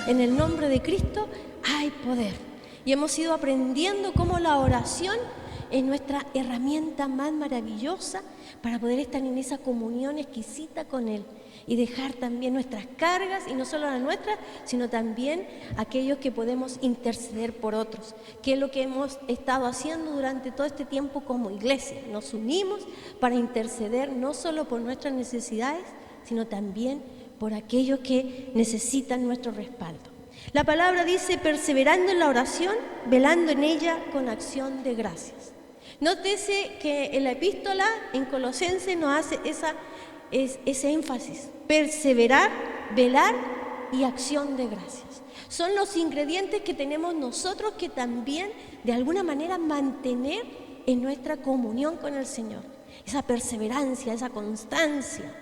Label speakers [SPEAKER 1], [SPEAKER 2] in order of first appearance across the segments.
[SPEAKER 1] en el nombre de Cristo hay poder. Y hemos ido aprendiendo cómo la oración es nuestra herramienta más maravillosa para poder estar en esa comunión exquisita con Él y dejar también nuestras cargas, y no solo las nuestras, sino también aquellos que podemos interceder por otros, que es lo que hemos estado haciendo durante todo este tiempo como iglesia. Nos unimos para interceder no solo por nuestras necesidades, sino también por aquellos que necesitan nuestro respaldo. La palabra dice, perseverando en la oración, velando en ella con acción de gracias. Nótese que en la epístola en Colosenses nos hace ese énfasis: perseverar, velar y acción de gracias. Son los ingredientes que tenemos nosotros que también de alguna manera mantener en nuestra comunión con el Señor. Esa perseverancia, esa constancia,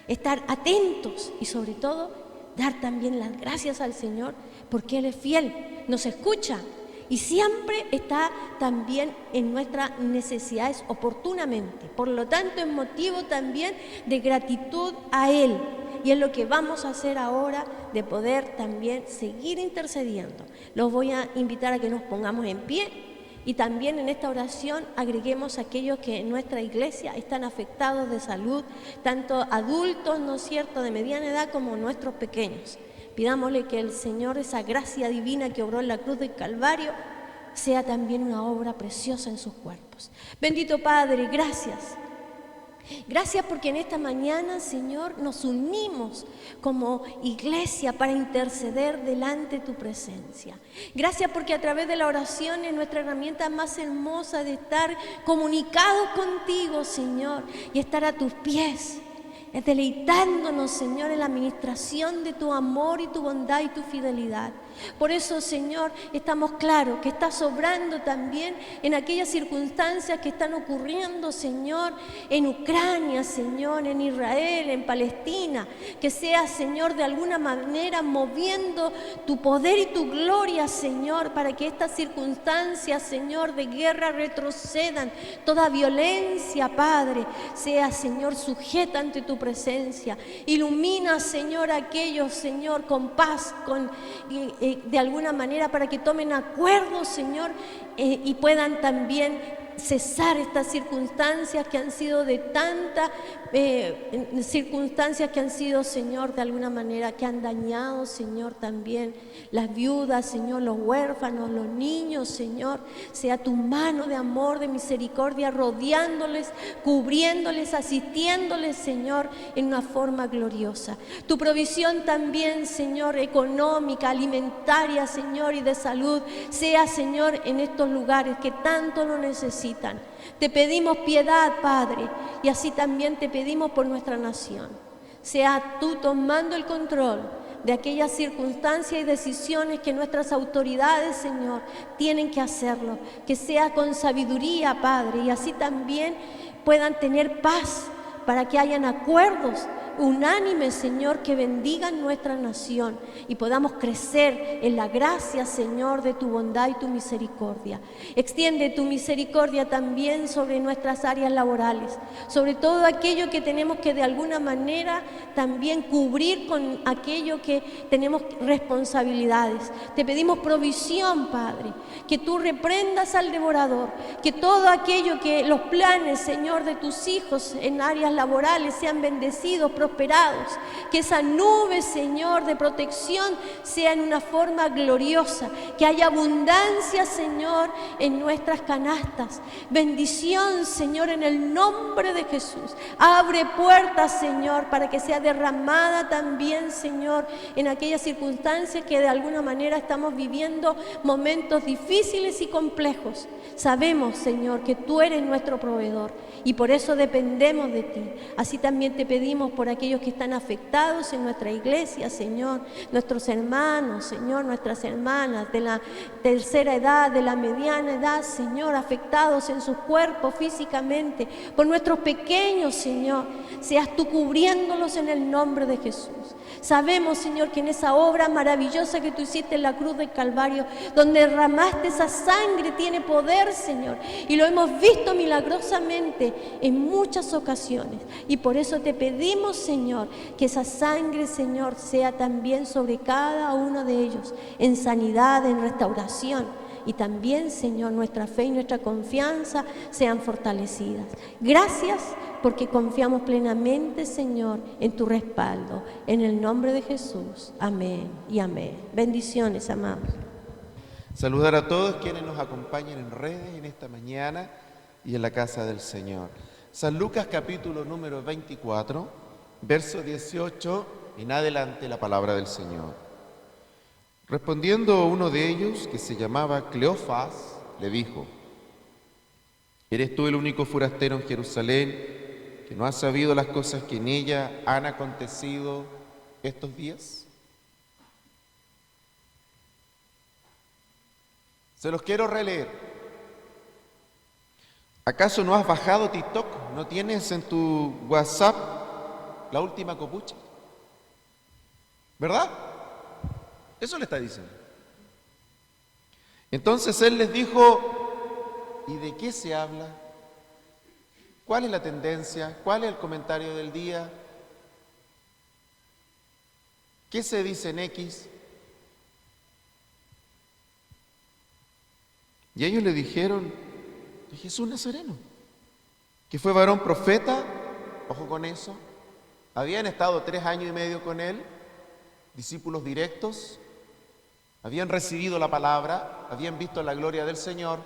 [SPEAKER 1] estar atentos y sobre todo dar también las gracias al Señor porque Él es fiel, nos escucha y siempre está también en nuestras necesidades oportunamente. Por lo tanto, es motivo también de gratitud a Él. Y es lo que vamos a hacer ahora, de poder también seguir intercediendo. Los voy a invitar a que nos pongamos en pie y también en esta oración agreguemos a aquellos que en nuestra iglesia están afectados de salud, tanto adultos, ¿no es cierto?, de mediana edad como nuestros pequeños. Pidámosle que el Señor, esa gracia divina que obró en la cruz del Calvario, sea también una obra preciosa en sus cuerpos. Bendito Padre, gracias. Gracias porque en esta mañana, Señor, nos unimos como iglesia para interceder delante de tu presencia. Gracias porque a través de la oración es nuestra herramienta más hermosa de estar comunicados contigo, Señor, y estar a tus pies, deleitándonos, Señor, en la administración de tu amor y tu bondad y tu fidelidad. Por eso, Señor, estamos claros que estás obrando también en aquellas circunstancias que están ocurriendo, Señor, en Ucrania, Señor, en Israel, en Palestina. Que sea, Señor, de alguna manera moviendo tu poder y tu gloria, Señor, para que estas circunstancias, Señor, de guerra retrocedan. Toda violencia, Padre, sea, Señor, sujeta ante tu presencia. Ilumina, Señor, a aquellos, Señor, con paz, de alguna manera para que tomen acuerdos, Señor, y puedan también cesar estas circunstancias que han sido circunstancias que han sido, Señor, de alguna manera que han dañado, Señor, también las viudas, Señor, los huérfanos, los niños, Señor. Sea tu mano de amor, de misericordia, rodeándoles, cubriéndoles, asistiéndoles, Señor, en una forma gloriosa. Tu provisión también, Señor, económica, alimentaria, Señor, y de salud, sea, Señor, en estos lugares que tanto lo necesitan. Te pedimos piedad, Padre, y así también te pedimos por nuestra nación. Sea tú tomando el control de aquellas circunstancias y decisiones que nuestras autoridades, Señor, tienen que hacerlo. Que sea con sabiduría, Padre, y así también puedan tener paz para que hayan acuerdos unánimes, Señor, que bendigan nuestra nación y podamos crecer en la gracia, Señor, de tu bondad y tu misericordia. Extiende tu misericordia también sobre nuestras áreas laborales, sobre todo aquello que tenemos que de alguna manera también cubrir con aquello que tenemos responsabilidades. Te pedimos provisión, Padre, que tú reprendas al devorador, que todo aquello que los planes, Señor, de tus hijos en áreas laborales sean bendecidos, prosperados, que esa nube, Señor, de protección sea en una forma gloriosa, que haya abundancia, Señor, en nuestras canastas. Bendición, Señor, en el nombre de Jesús. Abre puertas, Señor, para que sea derramada también, Señor, en aquellas circunstancias que de alguna manera estamos viviendo momentos difíciles y complejos. Sabemos, Señor, que tú eres nuestro proveedor y por eso dependemos de ti. Así también te pedimos por aquellos que están afectados en nuestra iglesia, Señor, nuestros hermanos, Señor, nuestras hermanas de la tercera edad, de la mediana edad, Señor, afectados en sus cuerpos físicamente, por nuestros pequeños, Señor, seas tú cubriéndolos en el nombre de Jesús. Sabemos, Señor, que en esa obra maravillosa que tú hiciste en la cruz del Calvario, donde derramaste esa sangre, tiene poder, Señor. Y lo hemos visto milagrosamente en muchas ocasiones. Y por eso te pedimos, Señor, que esa sangre, Señor, sea también sobre cada uno de ellos, en sanidad, en restauración. Y también, Señor, nuestra fe y nuestra confianza sean fortalecidas. Gracias porque confiamos plenamente, Señor, en tu respaldo. En el nombre de Jesús. Amén y amén. Bendiciones, amados.
[SPEAKER 2] Saludar a todos quienes nos acompañan en redes en esta mañana y en la casa del Señor. San Lucas capítulo número 24, verso 18 en adelante la palabra del Señor. Respondiendo uno de ellos, que se llamaba Cleofas, le dijo: ¿Eres tú el único forastero en Jerusalén que no has sabido las cosas que en ella han acontecido estos días? Se los quiero releer. ¿Acaso no has bajado TikTok? ¿No tienes en tu WhatsApp la última copucha? ¿Verdad? Eso le está diciendo. Entonces él les dijo: ¿y de qué se habla? ¿Cuál es la tendencia? ¿Cuál es el comentario del día? ¿Qué se dice en X? Y ellos le dijeron: de Jesús Nazareno, que fue varón profeta. Ojo con eso. Habían estado 3 años y medio con él, discípulos directos. Habían recibido la palabra, habían visto la gloria del Señor,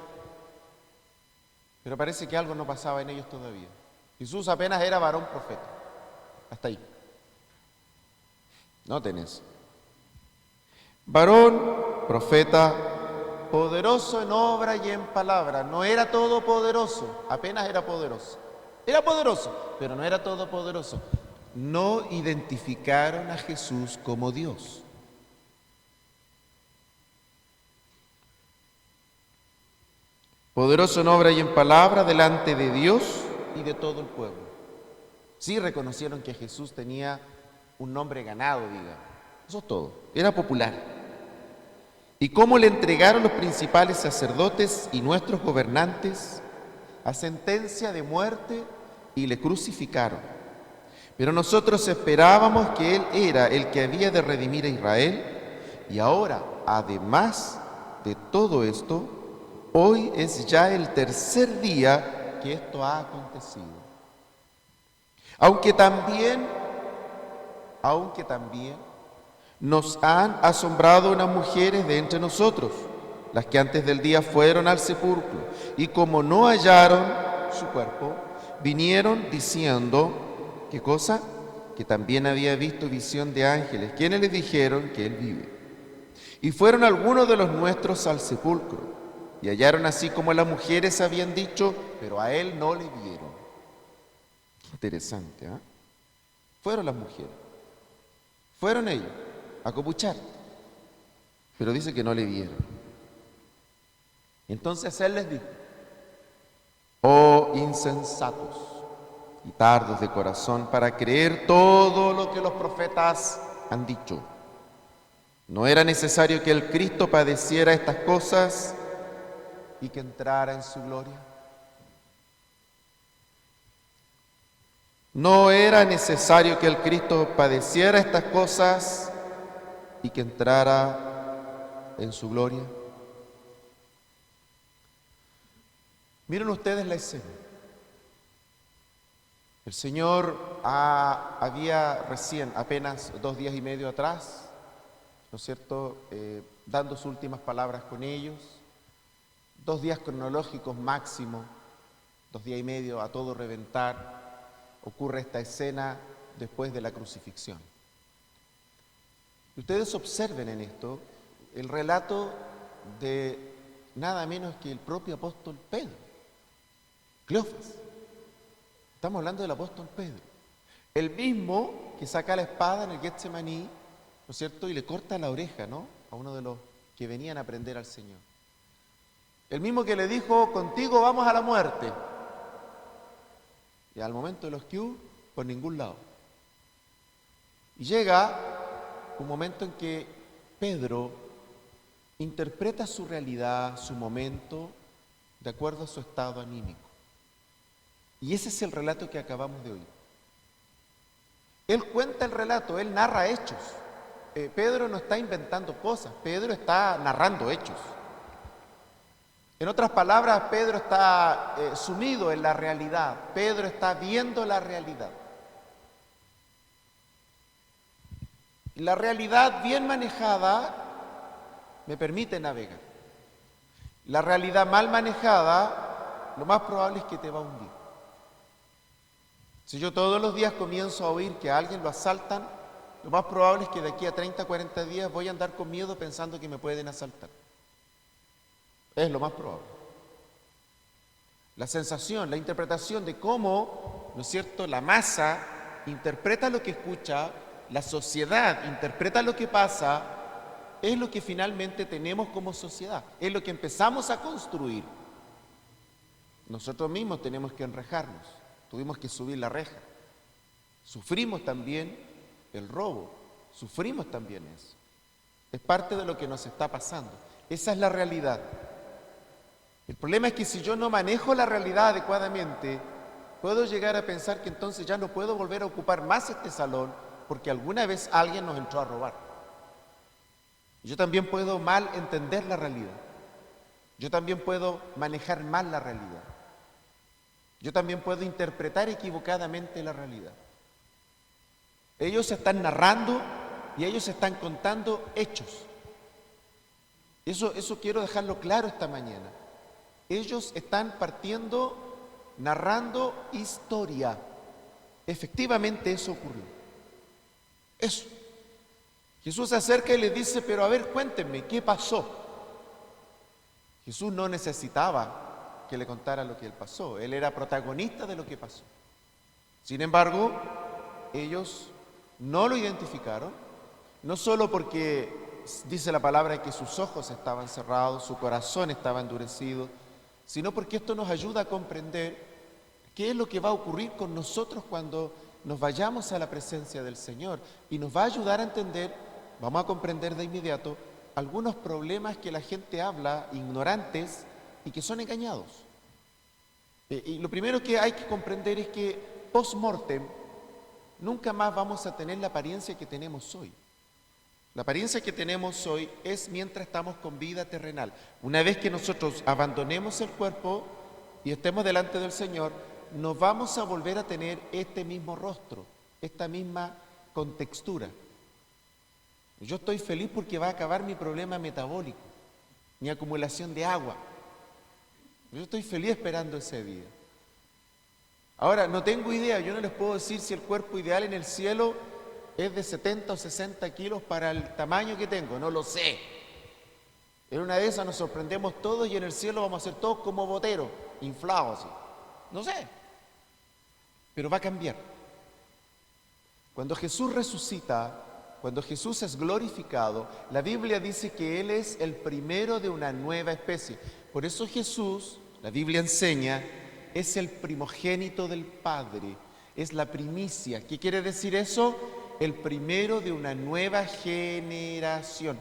[SPEAKER 2] pero parece que algo no pasaba en ellos todavía. Jesús apenas era varón profeta. Hasta ahí. Noten eso. Varón, profeta, poderoso en obra y en palabra. No era todopoderoso, apenas era poderoso. Era poderoso, pero no era todopoderoso. No identificaron a Jesús como Dios. Poderoso en obra y en palabra delante de Dios y de todo el pueblo. Sí reconocieron que Jesús tenía un nombre ganado, diga. Eso es todo. Era popular. Y cómo le entregaron los principales sacerdotes y nuestros gobernantes a sentencia de muerte y le crucificaron. Pero nosotros esperábamos que Él era el que había de redimir a Israel, y ahora, además de todo esto, hoy es ya el 3er día que esto ha acontecido. Aunque también nos han asombrado unas mujeres de entre nosotros, las que antes del día fueron al sepulcro, y como no hallaron su cuerpo, vinieron diciendo, ¿qué cosa? Que también había visto visión de ángeles, quienes les dijeron que Él vive. Y fueron algunos de los nuestros al sepulcro, y hallaron así como las mujeres habían dicho, pero a Él no le vieron. Interesante, ¿eh? Fueron las mujeres, fueron ellos a copuchar, pero dice que no le vieron. Entonces Él les dijo: oh insensatos y tardos de corazón para creer todo lo que los profetas han dicho. ¿No era necesario que el Cristo padeciera estas cosas y que entrara en su gloria? ¿No era necesario que el Cristo padeciera estas cosas y que entrara en su gloria? Miren ustedes la escena. El Señor había recién, apenas 2 días y medio atrás, ¿no es cierto?, dando sus últimas palabras con ellos. 2 días cronológicos máximo, 2 días y medio a todo reventar. Ocurre esta escena después de la crucifixión. Y ustedes observen en esto el relato de nada menos que el propio apóstol Pedro, Cleofas. Estamos hablando del apóstol Pedro, el mismo que saca la espada en el Getsemaní, ¿no es cierto?, y le corta la oreja, ¿no?, a uno de los que venían a aprender al Señor. El mismo que le dijo: contigo vamos a la muerte. Y al momento de los que por ningún lado. Y llega un momento en que Pedro interpreta su realidad, su momento, de acuerdo a su estado anímico. Y ese es el relato que acabamos de oír. Él cuenta el relato, él narra hechos. Pedro no está inventando cosas, Pedro está narrando hechos. En otras palabras, Pedro está sumido en la realidad, Pedro está viendo la realidad. La realidad bien manejada me permite navegar. La realidad mal manejada, lo más probable es que te va a hundir. Si yo todos los días comienzo a oír que a alguien lo asaltan, lo más probable es que de aquí a 30, 40 días voy a andar con miedo pensando que me pueden asaltar. Es lo más probable. La sensación, la interpretación de cómo, ¿no es cierto?, la masa interpreta lo que escucha, la sociedad interpreta lo que pasa, es lo que finalmente tenemos como sociedad, es lo que empezamos a construir. Nosotros mismos tenemos que enrejarnos, tuvimos que subir la reja. Sufrimos también el robo, sufrimos también eso. Es parte de lo que nos está pasando. Esa es la realidad. El problema es que si yo no manejo la realidad adecuadamente, puedo llegar a pensar que entonces ya no puedo volver a ocupar más este salón porque alguna vez alguien nos entró a robar. Yo también puedo mal entender la realidad. Yo también puedo manejar mal la realidad. Yo también puedo interpretar equivocadamente la realidad. Ellos están narrando y ellos están contando hechos. Eso quiero dejarlo claro esta mañana. Ellos están partiendo, narrando historia. Efectivamente eso ocurrió. Eso. Jesús se acerca y les dice, pero a ver, cuéntenme, ¿qué pasó? Jesús no necesitaba que le contara lo que él pasó. Él era protagonista de lo que pasó. Sin embargo, ellos no lo identificaron, no solo porque dice la palabra que sus ojos estaban cerrados, su corazón estaba endurecido, sino porque esto nos ayuda a comprender qué es lo que va a ocurrir con nosotros cuando nos vayamos a la presencia del Señor, y nos va a ayudar a entender, vamos a comprender de inmediato, algunos problemas que la gente habla, ignorantes, y que son engañados. Y lo primero que hay que comprender es que post-mortem nunca más vamos a tener la apariencia que tenemos hoy. La apariencia que tenemos hoy es mientras estamos con vida terrenal. Una vez que nosotros abandonemos el cuerpo y estemos delante del Señor, nos vamos a volver a tener este mismo rostro, esta misma contextura. Yo estoy feliz porque va a acabar mi problema metabólico, mi acumulación de agua. Yo estoy feliz esperando ese día. Ahora, no tengo idea, yo no les puedo decir si el cuerpo ideal en el cielo es de 70 o 60 kilos para el tamaño que tengo, no lo sé. En una de esas nos sorprendemos todos y en el cielo vamos a ser todos como boteros, inflados así. No sé, pero va a cambiar. Cuando Jesús resucita, cuando Jesús es glorificado, la Biblia dice que Él es el primero de una nueva especie. Por eso Jesús, la Biblia enseña, es el primogénito del Padre, es la primicia. ¿Qué quiere decir eso? El primero de una nueva generación.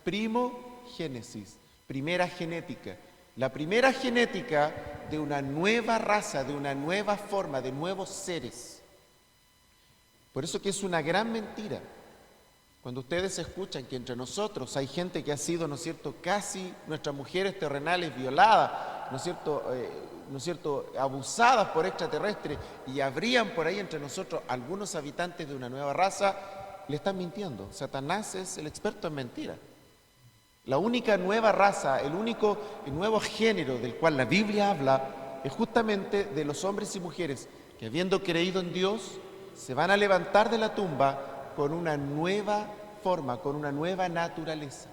[SPEAKER 2] Primogénesis, primera genética. La primera genética de una nueva raza, de una nueva forma, de nuevos seres. Por eso que es una gran mentira. Cuando ustedes escuchan que entre nosotros hay gente que ha sido, ¿no es cierto?, casi nuestras mujeres terrenales violadas, ¿no es cierto?, abusadas por extraterrestres, y habrían por ahí entre nosotros algunos habitantes de una nueva raza, le están mintiendo. Satanás es el experto en mentiras. La única nueva raza, el nuevo género del cual la Biblia habla es justamente de los hombres y mujeres que, habiendo creído en Dios, se van a levantar de la tumba con una nueva forma, con una nueva naturaleza.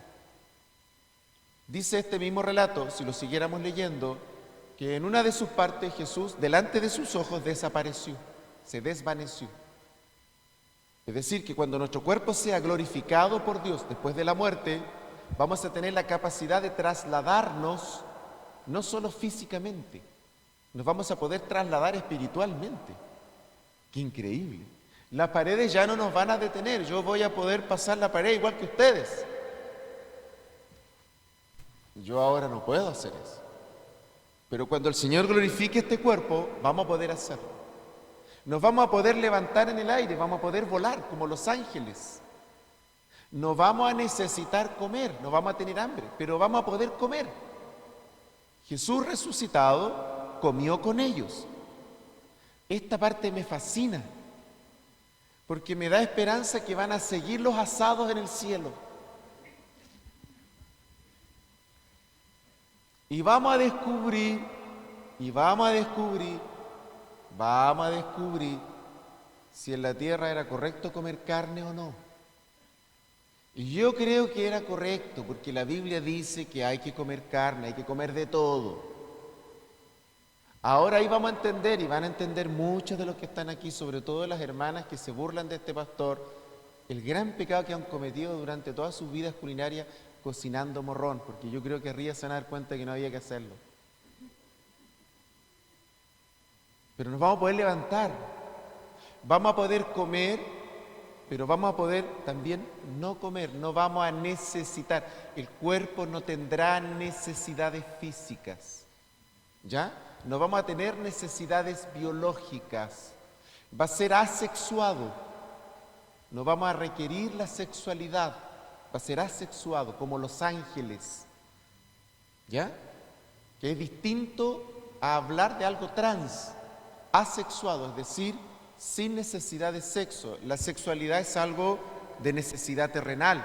[SPEAKER 2] Dice este mismo relato, si lo siguiéramos leyendo, que en una de sus partes Jesús, delante de sus ojos, desapareció, se desvaneció. Es decir, que cuando nuestro cuerpo sea glorificado por Dios después de la muerte, vamos a tener la capacidad de trasladarnos, no solo físicamente, nos vamos a poder trasladar espiritualmente. ¡Qué increíble! Las paredes ya no nos van a detener. Yo voy a poder pasar la pared igual que ustedes. Yo ahora no puedo hacer eso. Pero cuando el Señor glorifique este cuerpo, vamos a poder hacerlo. Nos vamos a poder levantar en el aire, vamos a poder volar como los ángeles. No vamos a necesitar comer, no vamos a tener hambre, pero vamos a poder comer. Jesús resucitado comió con ellos. Esta parte me fascina, porque me da esperanza que van a seguir los asados en el cielo. Y vamos a descubrir si en la tierra era correcto comer carne o no. Y yo creo que era correcto, porque la Biblia dice que hay que comer carne, hay que comer de todo. Ahora ahí vamos a entender, y van a entender muchos de los que están aquí, sobre todo las hermanas que se burlan de este pastor, el gran pecado que han cometido durante todas sus vidas culinarias cocinando morrón, porque yo creo que arriba se van a dar cuenta que no había que hacerlo. Pero nos vamos a poder levantar, vamos a poder comer, pero vamos a poder también no comer, no vamos a necesitar. El cuerpo no tendrá necesidades físicas, ¿ya? No vamos a tener necesidades biológicas. Va a ser asexuado. No vamos a requerir la sexualidad. Va a ser asexuado, como los ángeles, ¿ya? Que es distinto a hablar de algo trans, asexuado, es decir, sin necesidad de sexo. La sexualidad es algo de necesidad terrenal,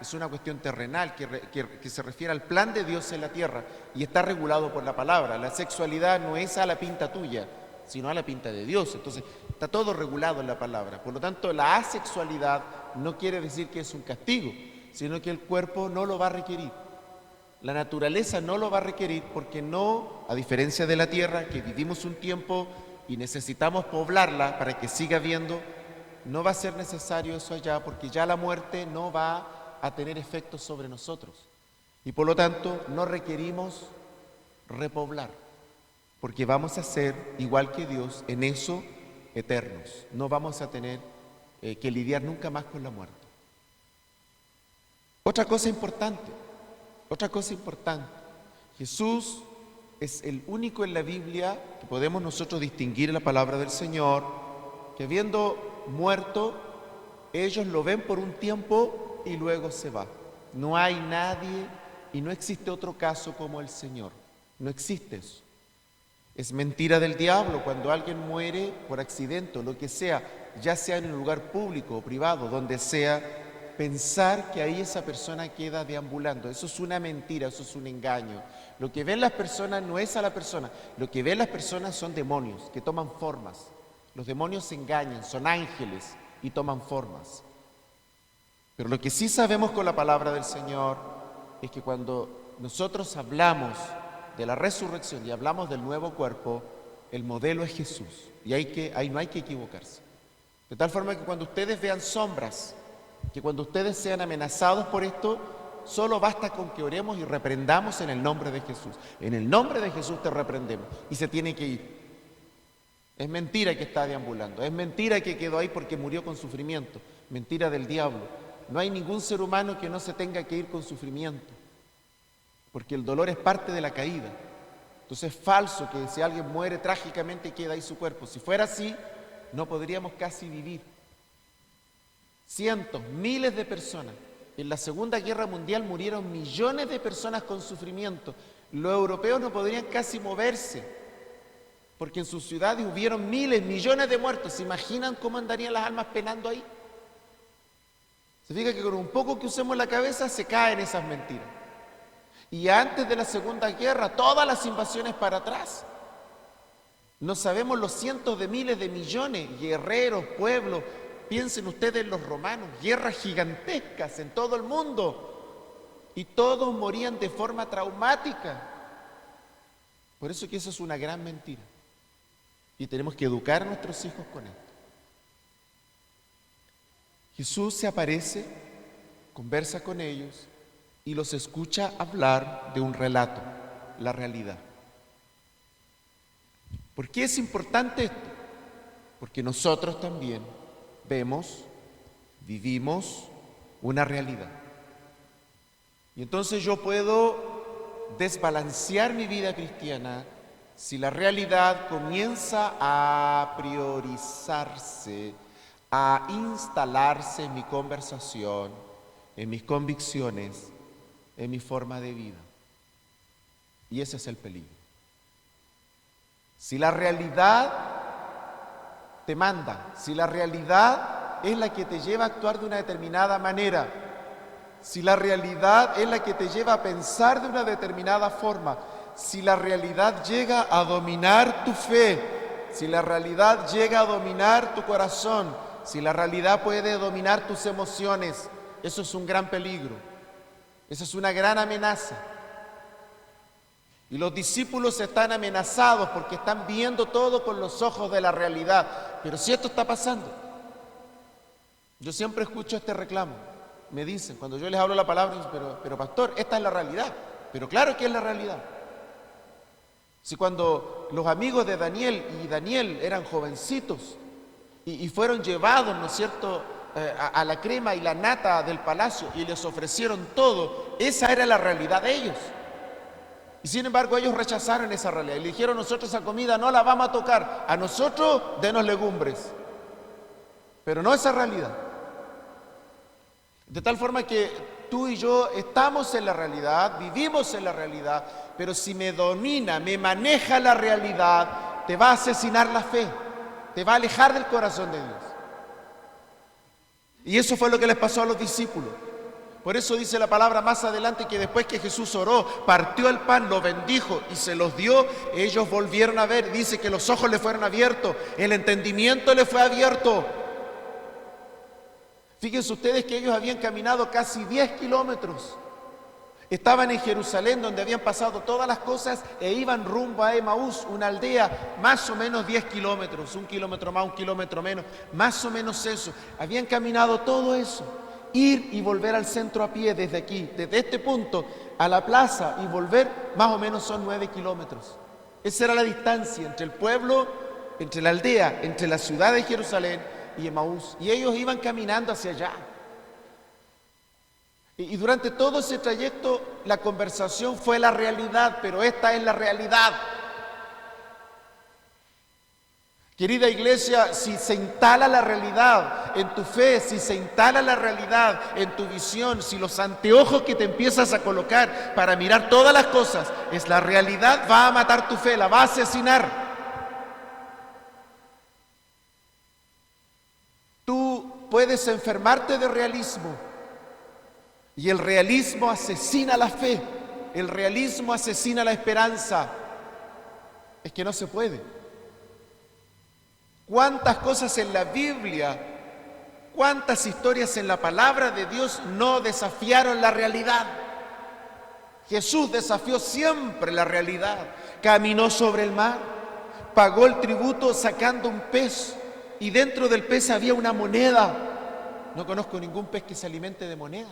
[SPEAKER 2] es una cuestión terrenal que se refiere al plan de Dios en la tierra y está regulado por la palabra. La sexualidad no es a la pinta tuya, sino a la pinta de Dios. Entonces, está todo regulado en la palabra. Por lo tanto, la asexualidad no quiere decir que es un castigo, sino que el cuerpo no lo va a requerir. La naturaleza no lo va a requerir porque no, a diferencia de la tierra, que vivimos un tiempo y necesitamos poblarla para que siga habiendo, no va a ser necesario eso allá, porque ya la muerte no va a tener efectos sobre nosotros. Y por lo tanto, no requerimos repoblar, porque vamos a ser, igual que Dios, en eso eternos. No vamos a tener que lidiar nunca más con la muerte. Otra cosa importante, Jesús es el único en la Biblia que podemos nosotros distinguir en la palabra del Señor, que habiendo muerto, ellos lo ven por un tiempo y luego se va. No hay nadie y no existe otro caso como el Señor. No existe eso. Es mentira del diablo cuando alguien muere por accidente o lo que sea, ya sea en un lugar público o privado, donde sea, pensar que ahí esa persona queda deambulando. Eso es una mentira, eso es un engaño. Lo que ven las personas no es a la persona, lo que ven las personas son demonios que toman formas. Los demonios se engañan, son ángeles y toman formas. Pero lo que sí sabemos con la palabra del Señor es que cuando nosotros hablamos de la resurrección y hablamos del nuevo cuerpo, el modelo es Jesús. Y ahí no hay que equivocarse. De tal forma que cuando ustedes vean sombras, que cuando ustedes sean amenazados por esto, solo basta con que oremos y reprendamos en el nombre de Jesús. En el nombre de Jesús te reprendemos y se tiene que ir. Es mentira que está deambulando, es mentira que quedó ahí porque murió con sufrimiento, mentira del diablo. No hay ningún ser humano que no se tenga que ir con sufrimiento, porque el dolor es parte de la caída. Entonces es falso que si alguien muere trágicamente queda ahí su cuerpo. Si fuera así, no podríamos casi vivir. Cientos, miles de personas. En la Segunda Guerra Mundial murieron millones de personas con sufrimiento. Los europeos no podrían casi moverse, porque en sus ciudades hubieron miles, millones de muertos. ¿Se imaginan cómo andarían las almas penando ahí? Se fija que con un poco que usemos la cabeza se caen esas mentiras. Y antes de la Segunda Guerra, todas las invasiones para atrás. No sabemos los cientos de miles de millones, guerreros, pueblos. Piensen ustedes en los romanos, guerras gigantescas en todo el mundo. Y todos morían de forma traumática. Por eso que eso es una gran mentira. Y tenemos que educar a nuestros hijos con esto. Jesús se aparece, conversa con ellos y los escucha hablar de un relato, la realidad. ¿Por qué es importante esto? Porque nosotros también vemos, vivimos una realidad. Y entonces yo puedo desbalancear mi vida cristiana si la realidad comienza a priorizarse, a instalarse en mi conversación, en mis convicciones, en mi forma de vida. Y ese es el peligro. Si la realidad te manda, si la realidad es la que te lleva a actuar de una determinada manera, si la realidad es la que te lleva a pensar de una determinada forma, si la realidad llega a dominar tu fe, si la realidad llega a dominar tu corazón, si la realidad puede dominar tus emociones, eso es un gran peligro, esa es una gran amenaza. Y los discípulos están amenazados porque están viendo todo con los ojos de la realidad. Pero si esto está pasando, yo siempre escucho este reclamo. Me dicen, cuando yo les hablo la palabra, pero pastor, esta es la realidad. Pero claro que es la realidad. Si cuando los amigos de Daniel y Daniel eran jovencitos y fueron llevados, ¿no es cierto?, a la crema y la nata del palacio y les ofrecieron todo, esa era la realidad de ellos. Y sin embargo ellos rechazaron esa realidad y le dijeron: nosotros esa comida no la vamos a tocar, a nosotros denos legumbres, pero no esa realidad. De tal forma que tú y yo estamos en la realidad, vivimos en la realidad, pero si me domina, me maneja la realidad, te va a asesinar la fe, te va a alejar del corazón de Dios. Y eso fue lo que les pasó a los discípulos. Por eso dice la palabra más adelante que después que Jesús oró, partió el pan, lo bendijo y se los dio, ellos volvieron a ver. Dice que los ojos les fueron abiertos, el entendimiento les fue abierto. Fíjense ustedes que ellos habían caminado casi 10 kilómetros. Estaban en Jerusalén, donde habían pasado todas las cosas, e iban rumbo a Emaús, una aldea, más o menos 10 kilómetros, 1 kilómetro más, 1 kilómetro menos, más o menos eso. Habían caminado todo eso. Ir y volver al centro a pie desde aquí, desde este punto a la plaza y volver, más o menos son 9 kilómetros. Esa era la distancia entre el pueblo, entre la aldea, entre la ciudad de Jerusalén y Emaús. Y ellos iban caminando hacia allá. Y durante todo ese trayecto la conversación fue la realidad, pero esta es la realidad. Querida iglesia, si se instala la realidad en tu fe, si se instala la realidad en tu visión, si los anteojos que te empiezas a colocar para mirar todas las cosas es la realidad, va a matar tu fe, la va a asesinar. Tú puedes enfermarte de realismo y el realismo asesina la fe, el realismo asesina la esperanza. Es que no se puede. ¿Cuántas cosas en la Biblia, cuántas historias en la palabra de Dios no desafiaron la realidad? Jesús desafió siempre la realidad. Caminó sobre el mar, pagó el tributo sacando un pez y dentro del pez había una moneda. No conozco ningún pez que se alimente de moneda.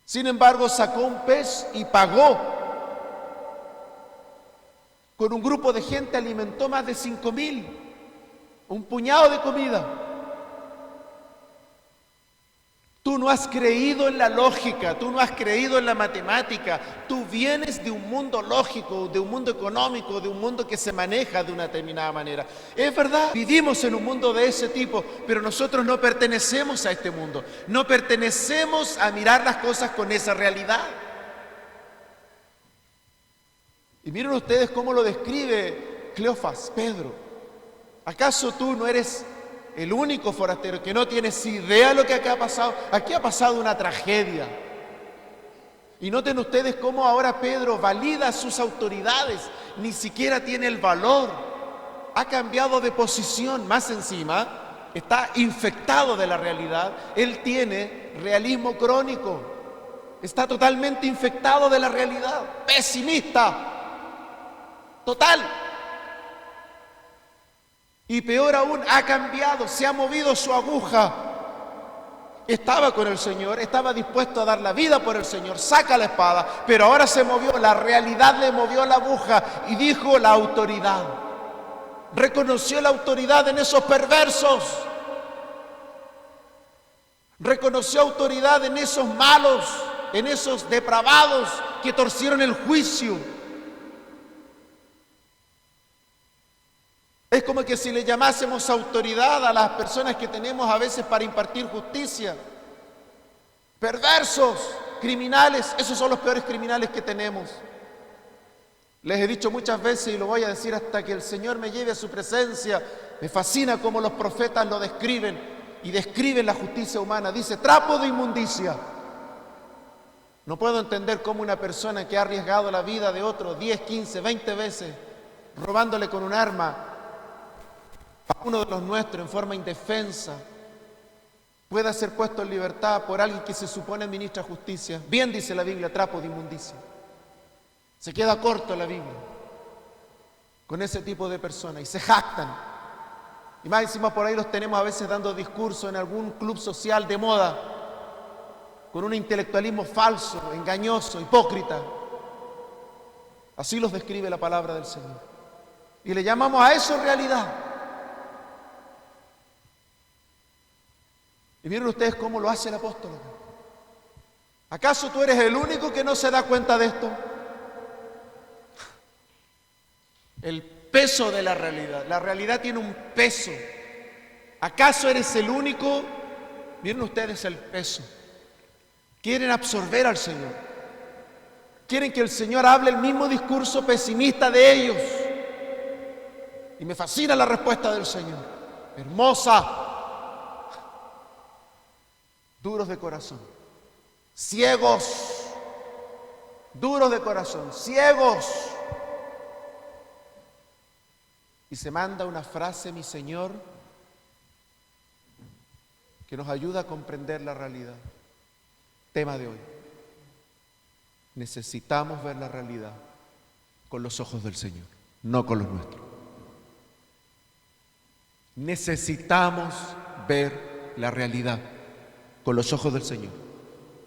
[SPEAKER 2] Sin embargo, sacó un pez y pagó. Con un grupo de gente alimentó más de 5,000. Un puñado de comida. Tú no has creído en la lógica, tú no has creído en la matemática, tú vienes de un mundo lógico, de un mundo económico, de un mundo que se maneja de una determinada manera. Es verdad, vivimos en un mundo de ese tipo, pero nosotros no pertenecemos a este mundo, no pertenecemos a mirar las cosas con esa realidad. Y miren ustedes cómo lo describe Cleofas, Pedro. ¿Acaso tú no eres el único forastero que no tienes idea de lo que acá ha pasado? Aquí ha pasado una tragedia. Y noten ustedes cómo ahora Pedro valida sus autoridades, ni siquiera tiene el valor. Ha cambiado de posición, más encima, está infectado de la realidad. Él tiene realismo crónico, está totalmente infectado de la realidad, pesimista, total. Y peor aún, ha cambiado, se ha movido su aguja. Estaba con el Señor, estaba dispuesto a dar la vida por el Señor, saca la espada, pero ahora se movió, la realidad le movió la aguja y dijo la autoridad. Reconoció la autoridad en esos perversos. Reconoció autoridad en esos malos, en esos depravados que torcieron el juicio. Es como que si le llamásemos autoridad a las personas que tenemos a veces para impartir justicia. Perversos, criminales, esos son los peores criminales que tenemos. Les he dicho muchas veces y lo voy a decir hasta que el Señor me lleve a su presencia. Me fascina cómo los profetas lo describen y describen la justicia humana. Dice, trapo de inmundicia. No puedo entender cómo una persona que ha arriesgado la vida de otro 10, 15, 20 veces, robándole con un arma a uno de los nuestros en forma indefensa, pueda ser puesto en libertad por alguien que se supone administra justicia. Bien dice la Biblia, trapo de inmundicia. Se queda corto la Biblia con ese tipo de personas y se jactan. Y más encima por ahí los tenemos a veces dando discursos en algún club social de moda, con un intelectualismo falso, engañoso, hipócrita. Así los describe la palabra del Señor. Y le llamamos a eso realidad. Y miren ustedes cómo lo hace el apóstol. ¿Acaso tú eres el único que no se da cuenta de esto? El peso de la realidad. La realidad tiene un peso. ¿Acaso eres el único? Miren ustedes el peso. Quieren absorber al Señor. Quieren que el Señor hable el mismo discurso pesimista de ellos. Y me fascina la respuesta del Señor. Hermosa. Duros de corazón. Ciegos. Duros de corazón. Ciegos. Y se manda una frase, mi Señor, que nos ayuda a comprender la realidad. Tema de hoy. Necesitamos ver la realidad con los ojos del Señor, no con los nuestros. Necesitamos ver la realidad con los ojos del Señor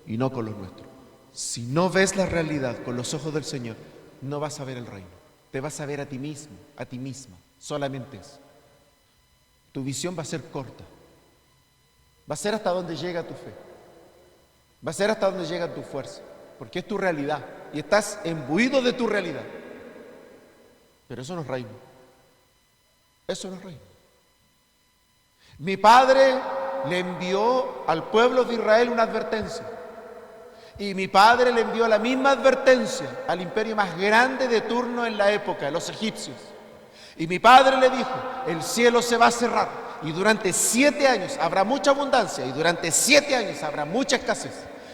[SPEAKER 2] y no con los nuestros. Si no ves la realidad con los ojos del Señor, no vas a ver el reino. Te vas a ver a ti mismo, a ti misma. Solamente eso. Tu visión va a ser corta. Va a ser hasta donde llega tu fe. Va a ser hasta donde llega tu fuerza. Porque es tu realidad. Y estás imbuido de tu realidad. Pero eso no es reino. Eso no es reino. Mi padre le envió al pueblo de Israel una advertencia. Y mi padre le envió la misma advertencia al imperio más grande de turno en la época, los egipcios. Y mi padre le dijo, el cielo se va a cerrar y durante 7 años habrá mucha abundancia y durante 7 años habrá mucha escasez.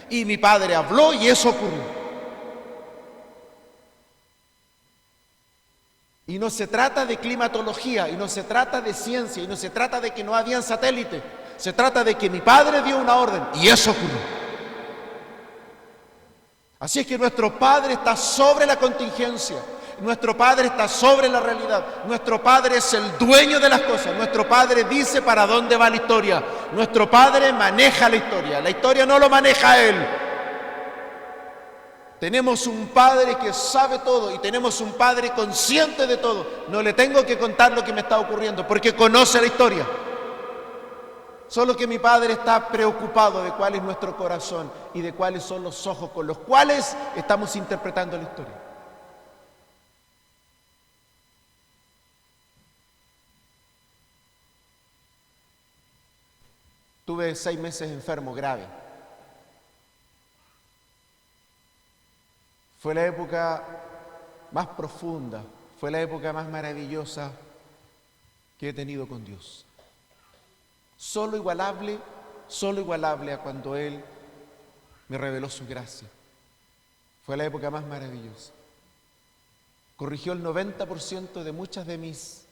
[SPEAKER 2] Y mi padre habló y eso ocurrió. Y no se trata de climatología, y no se trata de ciencia, y no se trata de que no habían satélites. Se trata de que mi padre dio una orden y eso ocurrió. Así es que nuestro Padre está sobre la contingencia, nuestro Padre está sobre la realidad, nuestro Padre es el dueño de las cosas, nuestro Padre dice para dónde va la historia, nuestro Padre maneja la historia no lo maneja Él. Tenemos un Padre que sabe todo y tenemos un Padre consciente de todo. No le tengo que contar lo que me está ocurriendo porque conoce la historia. Solo que mi Padre está preocupado de cuál es nuestro corazón y de cuáles son los ojos con los cuales estamos interpretando la historia. Tuve 6 meses enfermo, grave. Fue la época más profunda, fue la época más maravillosa que he tenido con Dios. Solo igualable a cuando Él me reveló su gracia. Fue la época más maravillosa. Corrigió el 90% de muchas de mis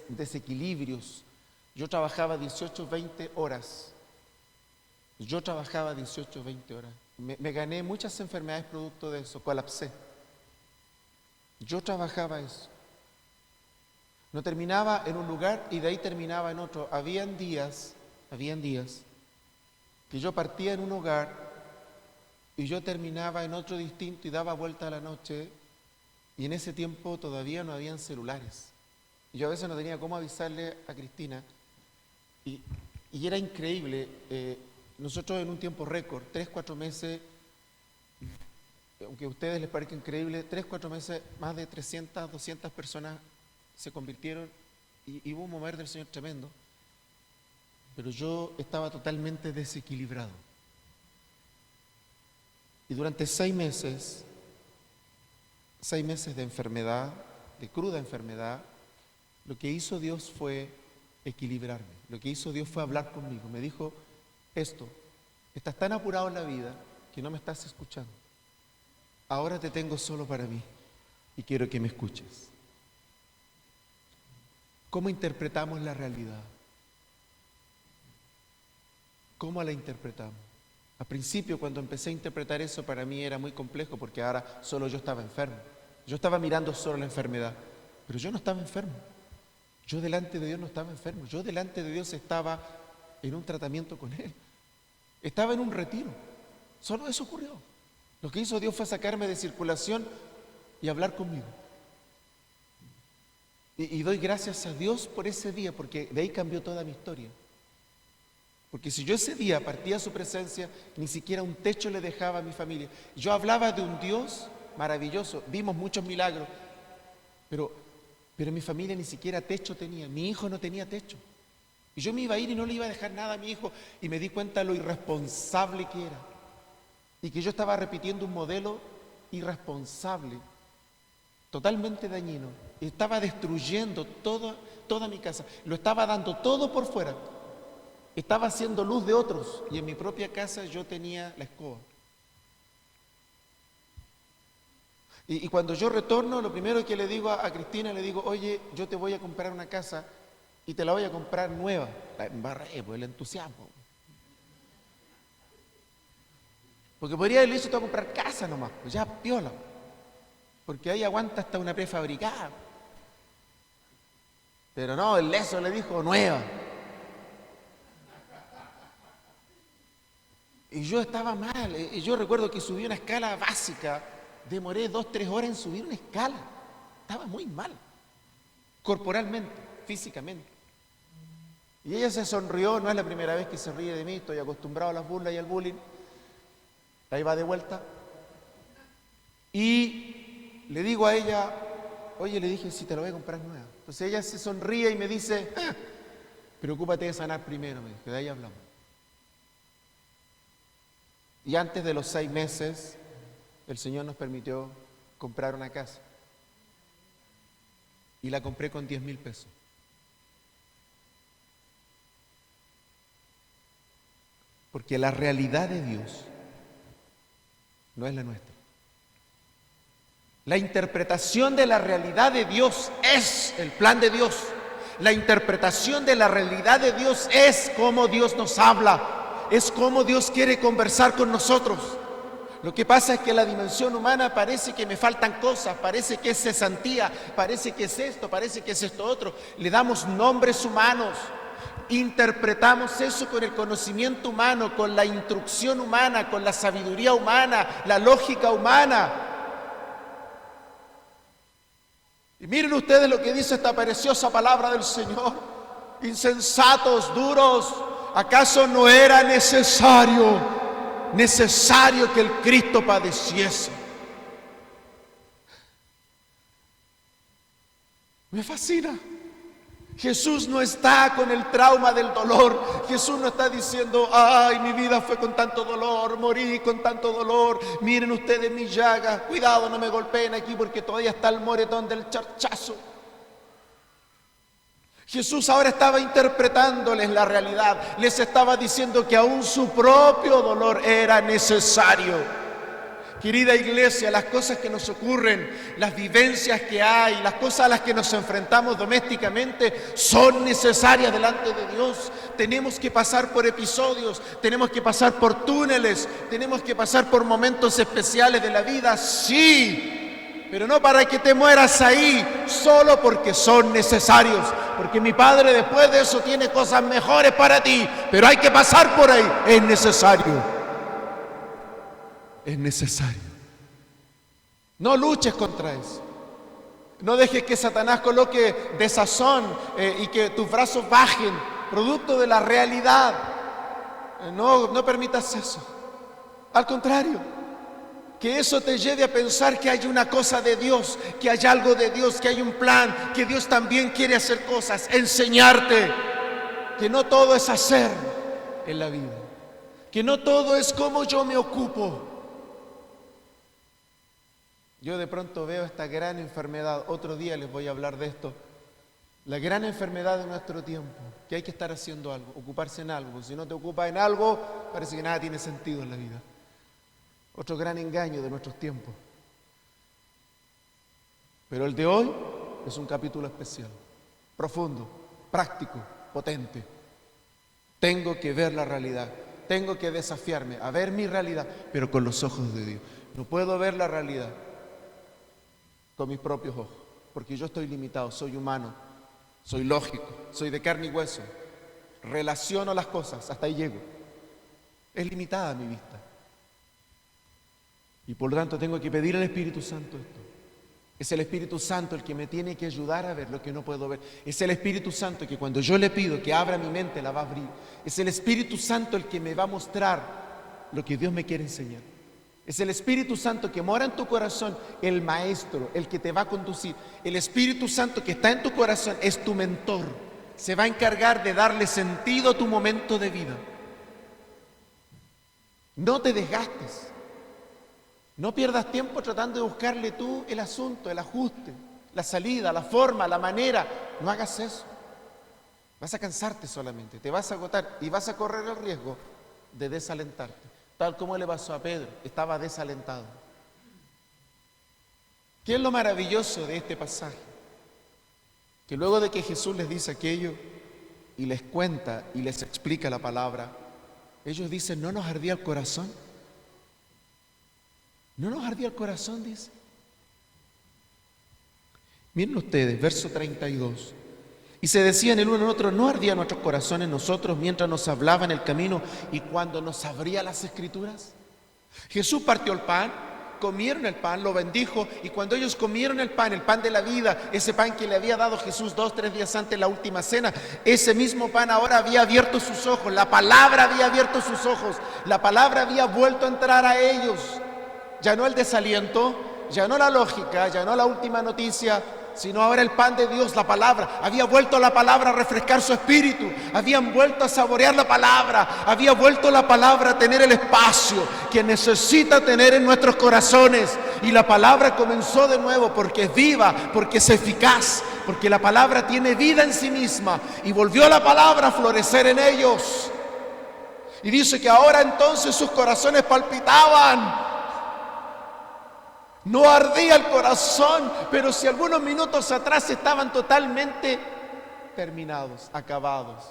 [SPEAKER 2] desequilibrios. Yo trabajaba 18, 20 horas. Me gané muchas enfermedades producto de eso, colapsé. Yo trabajaba eso. No terminaba en un lugar y de ahí terminaba en otro. Habían días que yo partía en un hogar y yo terminaba en otro distinto y daba vuelta a la noche y en ese tiempo todavía no habían celulares. Y yo a veces no tenía cómo avisarle a Cristina y era increíble. nosotros en un tiempo récord, 3, 4 meses, aunque a ustedes les parezca increíble, 3, 4 meses, más de 300, 200 personas se convirtieron y hubo un mover del Señor tremendo. Pero yo estaba totalmente desequilibrado. Y durante 6 meses de enfermedad, de cruda enfermedad, lo que hizo Dios fue equilibrarme. Lo que hizo Dios fue hablar conmigo. Me dijo, estás tan apurado en la vida que no me estás escuchando. Ahora te tengo solo para mí y quiero que me escuches. ¿Cómo interpretamos la realidad? ¿Cómo la interpretamos? Al principio, cuando empecé a interpretar eso, para mí era muy complejo porque ahora solo yo estaba enfermo. Yo estaba mirando solo la enfermedad, pero yo no estaba enfermo. Yo delante de Dios no estaba enfermo. Yo delante de Dios estaba en un tratamiento con Él. Estaba en un retiro. Solo eso ocurrió. Lo que hizo Dios fue sacarme de circulación y hablar conmigo. Y doy gracias a Dios por ese día, porque de ahí cambió toda mi historia. Porque si yo ese día partía a su presencia, ni siquiera un techo le dejaba a mi familia. Yo hablaba de un Dios maravilloso, vimos muchos milagros, pero mi familia ni siquiera techo tenía, mi hijo no tenía techo. Y yo me iba a ir y no le iba a dejar nada a mi hijo, y me di cuenta lo irresponsable que era. Y que yo estaba repitiendo un modelo irresponsable, totalmente dañino. Estaba destruyendo toda mi casa, lo estaba dando todo por fuera. Estaba haciendo luz de otros y en mi propia casa yo tenía la escoba. Y cuando yo retorno, lo primero que le digo a Cristina, le digo, oye, yo te voy a comprar una casa y te la voy a comprar nueva. La embarré, pues el entusiasmo. Porque podría haberle dicho, te voy a comprar casa nomás, pues ya piola. Porque ahí aguanta hasta una prefabricada. Pero no, el leso le dijo, nueva. Y yo estaba mal, y yo recuerdo que subí una escala básica, demoré 2, 3 horas en subir una escala, estaba muy mal, corporalmente, físicamente. Y ella se sonrió, no es la primera vez que se ríe de mí, estoy acostumbrado a las burlas y al bullying, ahí va de vuelta. Y le digo a ella, oye, le dije, si te la voy a comprar nueva. Entonces ella se sonríe y me dice, preocúpate de sanar primero, me dijo, de ahí hablamos. Y antes de los 6 meses, el Señor nos permitió comprar una casa. Y la compré con 10,000 pesos. Porque la realidad de Dios no es la nuestra. La interpretación de la realidad de Dios es el plan de Dios. La interpretación de la realidad de Dios es cómo Dios nos habla. Es como Dios quiere conversar con nosotros. Lo que pasa es que la dimensión humana parece que me faltan cosas, parece que es cesantía, parece que es esto, parece que es esto otro. Le damos nombres humanos, interpretamos eso con el conocimiento humano, con la instrucción humana, con la sabiduría humana, la lógica humana. Y miren ustedes lo que dice esta preciosa palabra del Señor. Insensatos, duros. ¿Acaso no era necesario que el Cristo padeciese? Me fascina. Jesús no está con el trauma del dolor. Jesús no está diciendo, ay, mi vida fue con tanto dolor, morí con tanto dolor. Miren ustedes mis llagas, cuidado, no me golpeen aquí porque todavía está el moretón del charchazo. Jesús ahora estaba interpretándoles la realidad, les estaba diciendo que aún su propio dolor era necesario. Querida iglesia, las cosas que nos ocurren, las vivencias que hay, las cosas a las que nos enfrentamos domésticamente son necesarias delante de Dios. Tenemos que pasar por episodios, tenemos que pasar por túneles, tenemos que pasar por momentos especiales de la vida, sí. Pero no para que te mueras ahí, solo porque son necesarios. Porque mi Padre después de eso tiene cosas mejores para ti, pero hay que pasar por ahí, es necesario. Es necesario. No luches contra eso. No dejes que Satanás coloque desazón y que tus brazos bajen, producto de la realidad. No permitas eso. Al contrario, que eso te lleve a pensar que hay una cosa de Dios, que hay algo de Dios, que hay un plan, que Dios también quiere hacer cosas, enseñarte que no todo es hacer en la vida, que no todo es como yo me ocupo. Yo de pronto veo esta gran enfermedad, otro día les voy a hablar de esto, la gran enfermedad de nuestro tiempo, que hay que estar haciendo algo, ocuparse en algo. Si no te ocupas en algo, parece que nada tiene sentido en la vida. Otro gran engaño de nuestros tiempos. Pero el de hoy es un capítulo especial, profundo, práctico, potente. Tengo que ver la realidad, tengo que desafiarme a ver mi realidad, pero con los ojos de Dios. No puedo ver la realidad con mis propios ojos, porque yo estoy limitado, soy humano, soy lógico, soy de carne y hueso. Relaciono las cosas, hasta ahí llego. Es limitada mi vista. Y por lo tanto tengo que pedir al Espíritu Santo esto. Es el Espíritu Santo el que me tiene que ayudar a ver lo que no puedo ver. Es el Espíritu Santo que cuando yo le pido que abra mi mente, la va a abrir. Es el Espíritu Santo el que me va a mostrar lo que Dios me quiere enseñar. Es el Espíritu Santo que mora en tu corazón, el maestro, el que te va a conducir. El Espíritu Santo que está en tu corazón es tu mentor. Se va a encargar de darle sentido a tu momento de vida. No te desgastes. No pierdas tiempo tratando de buscarle tú el asunto, el ajuste, la salida, la forma, la manera. No hagas eso. Vas a cansarte solamente, te vas a agotar y vas a correr el riesgo de desalentarte. Tal como le pasó a Pedro, estaba desalentado. ¿Qué es lo maravilloso de este pasaje? Que luego de que Jesús les dice aquello y les cuenta y les explica la palabra, ellos dicen, ¿no nos ardía el corazón? ¿No nos ardía el corazón? Dice. Miren ustedes, verso 32. Y se decían el uno en el otro, ¿no ardían nuestros corazones nosotros mientras nos hablaba en el camino y cuando nos abría las Escrituras? Jesús partió el pan, comieron el pan, lo bendijo, y cuando ellos comieron el pan de la vida, ese pan que le había dado Jesús 2-3 días antes, la última cena, ese mismo pan ahora había abierto sus ojos, la palabra había abierto sus ojos, la palabra había vuelto a entrar a ellos. Ya no el desaliento, ya no la lógica, ya no la última noticia, sino ahora el pan de Dios, la palabra. Había vuelto la palabra a refrescar su espíritu, habían vuelto a saborear la palabra, había vuelto la palabra a tener el espacio que necesita tener en nuestros corazones. Y la palabra comenzó de nuevo porque es viva, porque es eficaz, porque la palabra tiene vida en sí misma. Y volvió la palabra a florecer en ellos. Y dice que ahora entonces sus corazones palpitaban. No ardía el corazón, pero si algunos minutos atrás estaban totalmente terminados, acabados,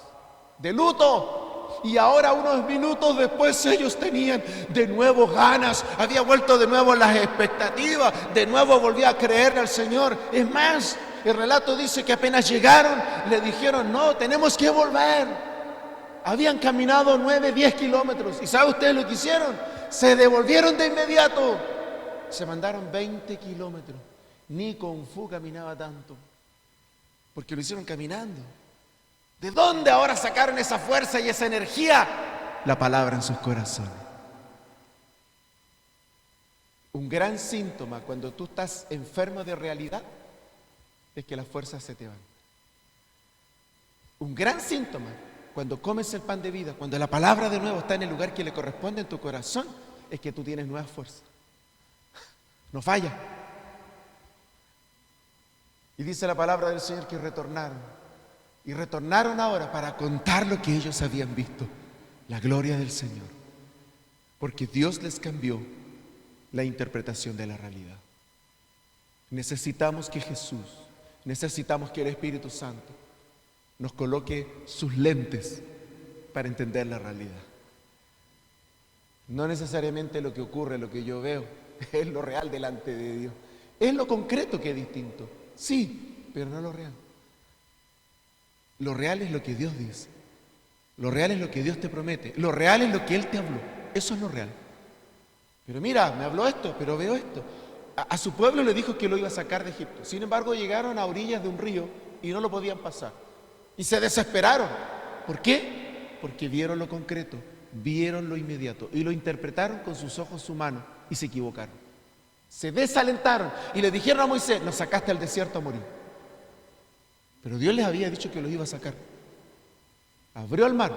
[SPEAKER 2] de luto, y ahora unos minutos después ellos tenían de nuevo ganas, había vuelto de nuevo las expectativas, de nuevo volvió a creerle al Señor. Es más, el relato dice que apenas llegaron, le dijeron, no, tenemos que volver. Habían caminado 9-10 kilómetros, y ¿sabe ustedes lo que hicieron? Se devolvieron de inmediato. Se mandaron 20 kilómetros. Ni Kung Fu caminaba tanto, porque lo hicieron caminando. ¿De dónde ahora sacaron esa fuerza y esa energía? La palabra en sus corazones. Un gran síntoma cuando tú estás enfermo de realidad es que las fuerzas se te van. Un gran síntoma cuando comes el pan de vida, cuando la palabra de nuevo está en el lugar que le corresponde en tu corazón, es que tú tienes nuevas fuerzas. No falla. Y dice la palabra del Señor que retornaron. Y retornaron ahora para contar lo que ellos habían visto. La gloria del Señor. Porque Dios les cambió la interpretación de la realidad. Necesitamos que Jesús, necesitamos que el Espíritu Santo nos coloque sus lentes para entender la realidad. No necesariamente lo que ocurre, lo que yo veo, es lo real delante de Dios. Es lo concreto que es distinto. Sí, pero no lo real. Lo real es lo que Dios dice. Lo real es lo que Dios te promete. Lo real es lo que Él te habló. Eso es lo real. Pero mira, me habló esto, pero veo esto. A su pueblo le dijo que lo iba a sacar de Egipto. Sin embargo, llegaron a orillas de un río y no lo podían pasar. Y se desesperaron. ¿Por qué? Porque vieron lo concreto. vieron lo inmediato y lo interpretaron con sus ojos humanos y se equivocaron. Se desalentaron y le dijeron a Moisés: nos sacaste al desierto a morir. Pero Dios les había dicho que los iba a sacar. Abrió el mar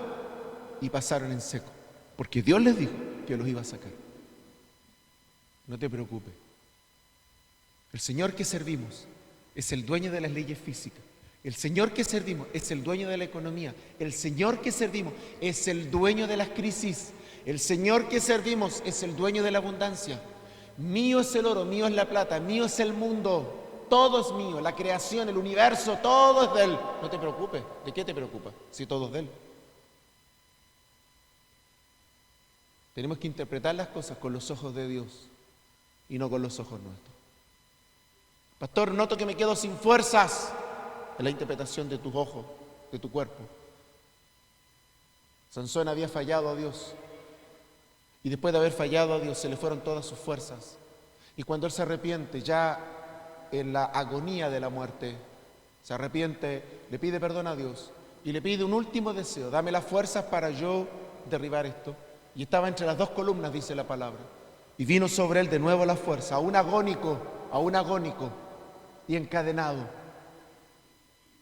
[SPEAKER 2] y pasaron en seco, porque Dios les dijo que los iba a sacar. No te preocupes. El Señor que servimos es el dueño de las leyes físicas. El Señor que servimos es el dueño de la economía. El Señor que servimos es el dueño de las crisis. El Señor que servimos es el dueño de la abundancia. Mío es el oro, mío es la plata, mío es el mundo. Todo es mío, la creación, el universo, todo es de Él. No te preocupes. ¿De qué te preocupa si todo es de Él? Tenemos que interpretar las cosas con los ojos de Dios y no con los ojos nuestros. Pastor, noto que me quedo sin fuerzas. Es la interpretación de tus ojos, de tu cuerpo. Sansón había fallado a Dios. Y después de haber fallado a Dios, se le fueron todas sus fuerzas. Y cuando él se arrepiente, ya en la agonía de la muerte, se arrepiente, le pide perdón a Dios y le pide un último deseo: dame las fuerzas para yo derribar esto. Y estaba entre las dos columnas, dice la palabra. Y vino sobre él de nuevo la fuerza, aún agónico y encadenado.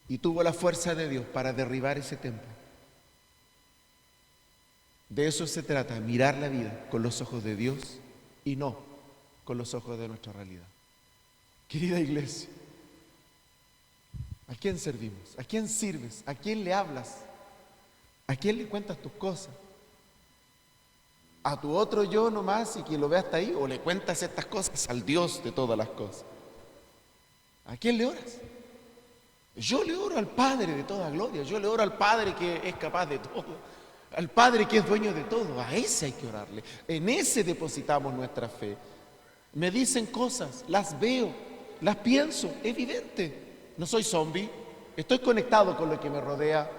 [SPEAKER 2] Y tuvo la fuerza de Dios para derribar ese templo. De eso se trata, mirar la vida con los ojos de Dios y no con los ojos de nuestra realidad. Querida iglesia, ¿a quién servimos? ¿A quién sirves? ¿A quién le hablas? ¿A quién le cuentas tus cosas? ¿A tu otro yo nomás y quien lo ve hasta ahí? ¿O le cuentas estas cosas al Dios de todas las cosas? ¿A quién le oras? Yo le oro al Padre de toda gloria. Yo le oro al Padre que es capaz de todo, al Padre que es dueño de todo. A ese hay que orarle. En ese depositamos nuestra fe. Me dicen cosas, las veo, las pienso, evidente. No soy zombie, estoy conectado con lo que me rodea,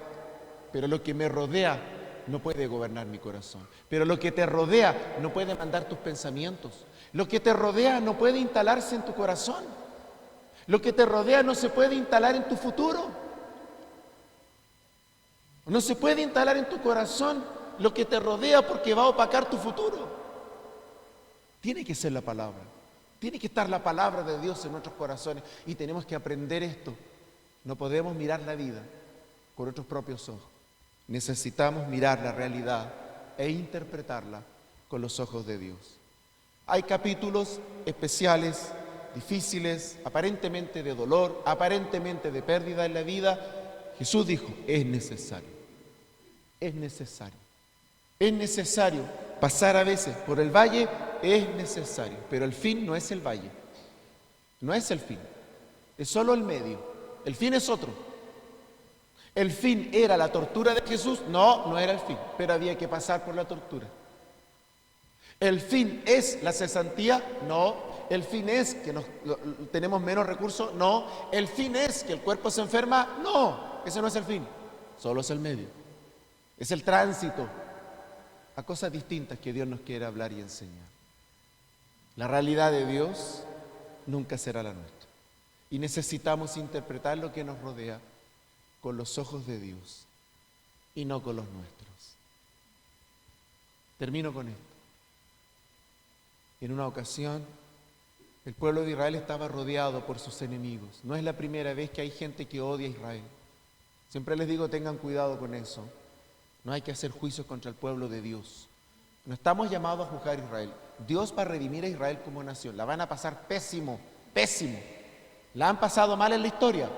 [SPEAKER 2] pero lo que me rodea no puede gobernar mi corazón. Pero lo que te rodea no puede mandar tus pensamientos. Lo que te rodea no puede instalarse en tu corazón. Lo que te rodea no se puede instalar en tu futuro. No se puede instalar en tu corazón lo que te rodea, porque va a opacar tu futuro. Tiene que ser la palabra. Tiene que estar la palabra de Dios en nuestros corazones. Y tenemos que aprender esto. No podemos mirar la vida con nuestros propios ojos. Necesitamos mirar la realidad e interpretarla con los ojos de Dios. Hay capítulos especiales, difíciles, aparentemente de dolor, aparentemente de pérdida en la vida. Jesús dijo: es necesario, es necesario, es necesario pasar a veces por el valle, es necesario, pero el fin no es el valle, no es el fin, es solo el medio, el fin es otro. ¿El fin era la tortura de Jesús? No, no era el fin, pero había que pasar por la tortura. ¿El fin es la cesantía? No. ¿El fin es que tenemos menos recursos? No. ¿El fin es que el cuerpo se enferma? No, ese no es el fin, solo es el medio. Es el tránsito a cosas distintas que Dios nos quiere hablar y enseñar. La realidad de Dios nunca será la nuestra. Y necesitamos interpretar lo que nos rodea con los ojos de Dios y no con los nuestros. Termino con esto. En una ocasión, el pueblo de Israel estaba rodeado por sus enemigos. No es la primera vez que hay gente que odia a Israel. Siempre les digo, tengan cuidado con eso. No hay que hacer juicios contra el pueblo de Dios. No estamos llamados a juzgar a Israel. Dios va a redimir a Israel como nación. La van a pasar pésimo, pésimo. La han pasado mal en la historia.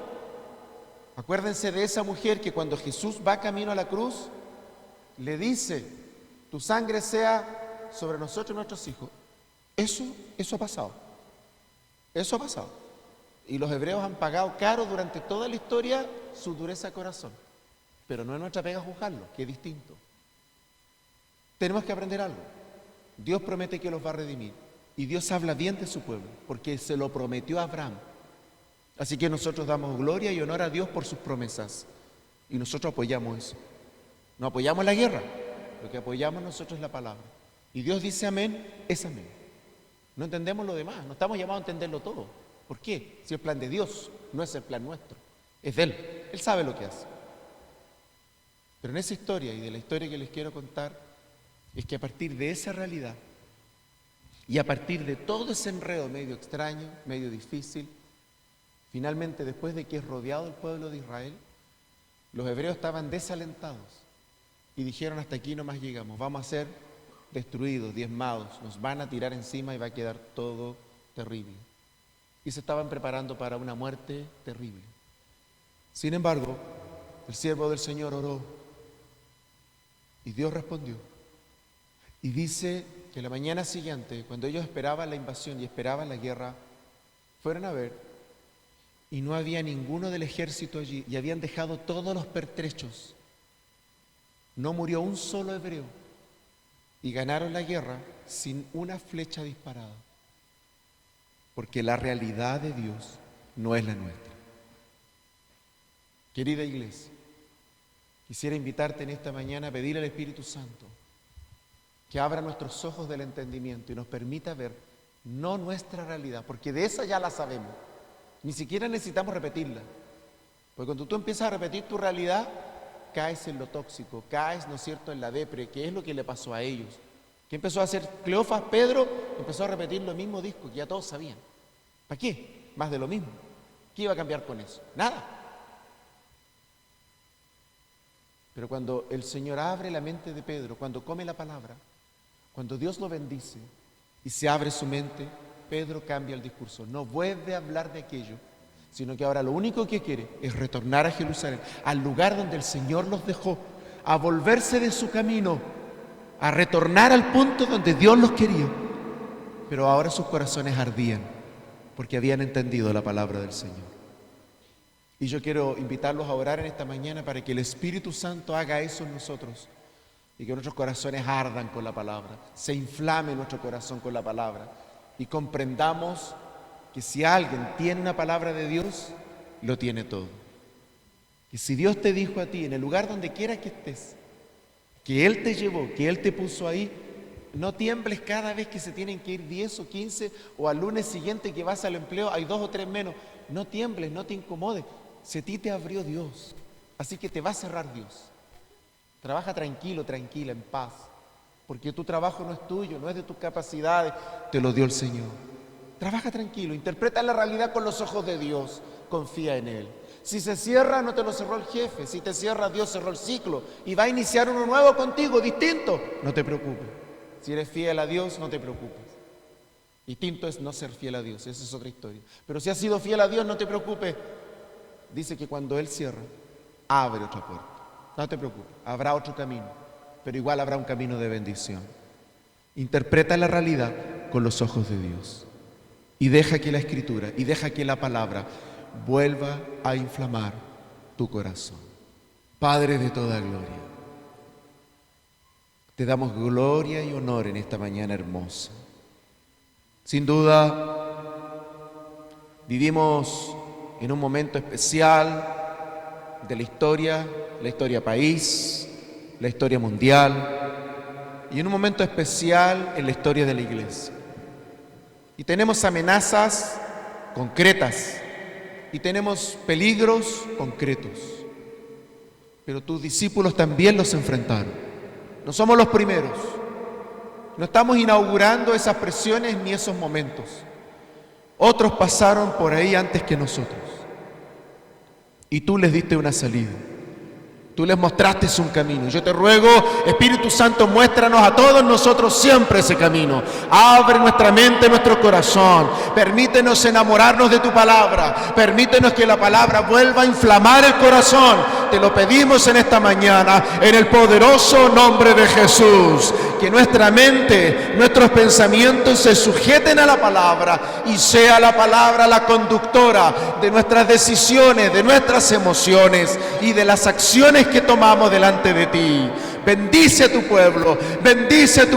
[SPEAKER 2] Acuérdense de esa mujer que cuando Jesús va camino a la cruz, le dice: tu sangre sea sobre nosotros y nuestros hijos. Eso ha pasado. Eso ha pasado. Y los hebreos han pagado caro durante toda la historia su dureza de corazón. Pero no es nuestra pega juzgarlo, que es distinto. Tenemos que aprender algo. Dios promete que los va a redimir. Y Dios habla bien de su pueblo, porque se lo prometió a Abraham. Así que nosotros damos gloria y honor a Dios por sus promesas. Y nosotros apoyamos eso. No apoyamos la guerra. Lo que apoyamos nosotros es la palabra. Y Dios dice amén, es amén. No entendemos lo demás. No estamos llamados a entenderlo todo. ¿Por qué? Si el plan de Dios no es el plan nuestro. Es de Él. Él sabe lo que hace. Pero en esa historia y de la historia que les quiero contar, es que a partir de esa realidad y a partir de todo ese enredo medio extraño, medio difícil, finalmente, después de que es rodeado el pueblo de Israel, los hebreos estaban desalentados y dijeron: hasta aquí nomás llegamos, vamos a ser destruidos, diezmados, nos van a tirar encima y va a quedar todo terrible. Y se estaban preparando para una muerte terrible. Sin embargo, el siervo del Señor oró y Dios respondió. Y dice que la mañana siguiente, cuando ellos esperaban la invasión y esperaban la guerra, fueron a ver y no había ninguno del ejército allí y habían dejado todos los pertrechos. No murió un solo hebreo y ganaron la guerra sin una flecha disparada, porque la realidad de Dios no es la nuestra. Querida iglesia, quisiera invitarte en esta mañana a pedir al Espíritu Santo que abra nuestros ojos del entendimiento y nos permita ver no nuestra realidad, porque de esa ya la sabemos. Ni siquiera necesitamos repetirla. Porque cuando tú empiezas a repetir tu realidad, caes en lo tóxico, caes, ¿no es cierto?, en la depre, que es lo que le pasó a ellos. ¿Qué empezó a hacer Cleofas? Pedro empezó a repetir lo mismo disco que ya todos sabían. ¿Para qué? Más de lo mismo. ¿Qué iba a cambiar con eso? Nada. Pero cuando el Señor abre la mente de Pedro, cuando come la palabra, cuando Dios lo bendice y se abre su mente, Pedro cambia el discurso, no vuelve a hablar de aquello, sino que ahora lo único que quiere es retornar a Jerusalén, al lugar donde el Señor los dejó, a volverse de su camino, a retornar al punto donde Dios los quería. Pero ahora sus corazones ardían, porque habían entendido la palabra del Señor. Y yo quiero invitarlos a orar en esta mañana para que el Espíritu Santo haga eso en nosotros y que nuestros corazones ardan con la palabra, se inflame nuestro corazón con la palabra y comprendamos que si alguien tiene una palabra de Dios, lo tiene todo. Que si Dios te dijo a ti, en el lugar donde quiera que estés, que Él te llevó, que Él te puso ahí, no tiembles cada vez que se tienen que ir 10 o 15 o al lunes siguiente que vas al empleo hay 2 o 3 menos. No tiembles, no te incomodes. Si a ti te abrió Dios, así que te va a cerrar Dios. Trabaja tranquilo, tranquila, en paz. Porque tu trabajo no es tuyo, no es de tus capacidades, te lo dio el Señor. Trabaja tranquilo, interpreta la realidad con los ojos de Dios, confía en Él. Si se cierra, no te lo cerró el jefe, si te cierra, Dios cerró el ciclo y va a iniciar uno nuevo contigo, distinto, no te preocupes. Si eres fiel a Dios, no te preocupes. Distinto es no ser fiel a Dios, esa es otra historia. Pero si has sido fiel a Dios, no te preocupes. Dice que cuando Él cierra, abre otra puerta. No te preocupes, habrá otro camino, pero igual habrá un camino de bendición. Interpreta la realidad con los ojos de Dios y deja que la Escritura y deja que la palabra vuelva a inflamar tu corazón. Padre de toda gloria, te damos gloria y honor en esta mañana hermosa. Sin duda, vivimos en un momento especial de la historia país, la historia mundial y en un momento especial en la historia de la iglesia. Y tenemos amenazas concretas y tenemos peligros concretos, pero tus discípulos también los enfrentaron. No somos los primeros, no estamos inaugurando esas presiones ni esos momentos. Otros pasaron por ahí antes que nosotros y tú les diste una salida. Tú les mostraste un camino. Yo te ruego, Espíritu Santo, muéstranos a todos nosotros siempre ese camino. Abre nuestra mente, nuestro corazón. Permítenos enamorarnos de tu palabra. Permítenos que la palabra vuelva a inflamar el corazón. Te lo pedimos en esta mañana, en el poderoso nombre de Jesús. Que nuestra mente, nuestros pensamientos se sujeten a la palabra y sea la palabra la conductora de nuestras decisiones, de nuestras emociones y de las acciones que tomamos delante de ti. Bendice a tu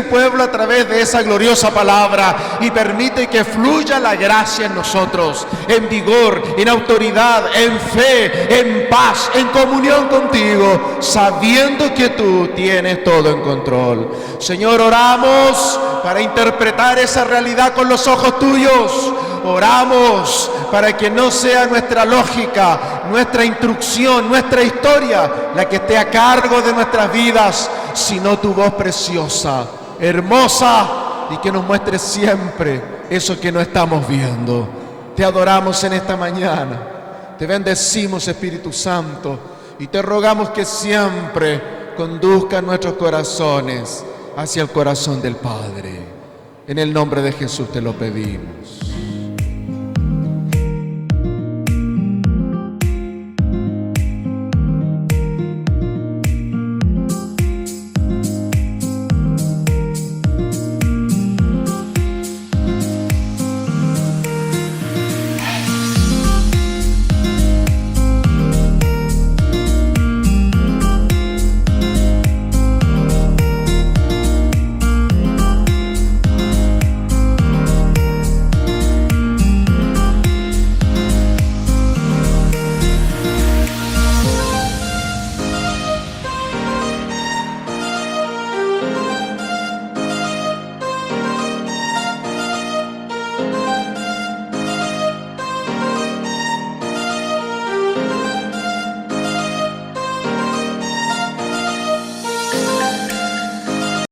[SPEAKER 2] pueblo a través de esa gloriosa palabra y permite que fluya la gracia en nosotros, en vigor, en autoridad, en fe, en paz, en comunión contigo, sabiendo que tú tienes todo en control. Señor, oramos para interpretar esa realidad con los ojos tuyos. Oramos para que no sea nuestra lógica, nuestra instrucción, nuestra historia la que esté a cargo de nuestras vidas,
[SPEAKER 3] sino tu voz preciosa, hermosa, y que nos muestre siempre eso que no estamos viendo. Te adoramos en esta mañana, te bendecimos, Espíritu Santo, y te rogamos que siempre conduzca nuestros corazones hacia el corazón del Padre. En el nombre de Jesús te lo pedimos.